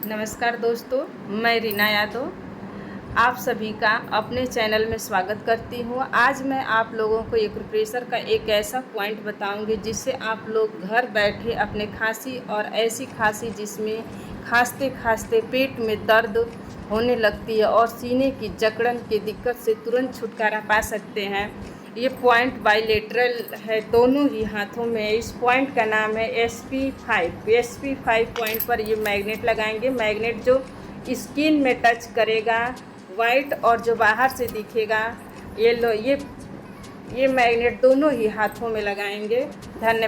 नमस्कार दोस्तों, मैं रीना यादव आप सभी का अपने चैनल में स्वागत करती हूँ। आज मैं आप लोगों को एक्यूप्रेशर का एक ऐसा पॉइंट बताऊंगी जिससे आप लोग घर बैठे अपने खांसी और ऐसी खांसी जिसमें खांसते खांसते पेट में दर्द होने लगती है और सीने की जकड़न की दिक्कत से तुरंत छुटकारा पा सकते हैं। ये पॉइंट बाइलेटरल है, दोनों ही हाथों में। इस पॉइंट का नाम है SP5 पॉइंट पर ये मैग्नेट लगाएंगे। मैग्नेट जो स्किन में टच करेगा वाइट और जो बाहर से दिखेगा येलो, ये मैग्नेट दोनों ही हाथों में लगाएंगे। धन्यवाद।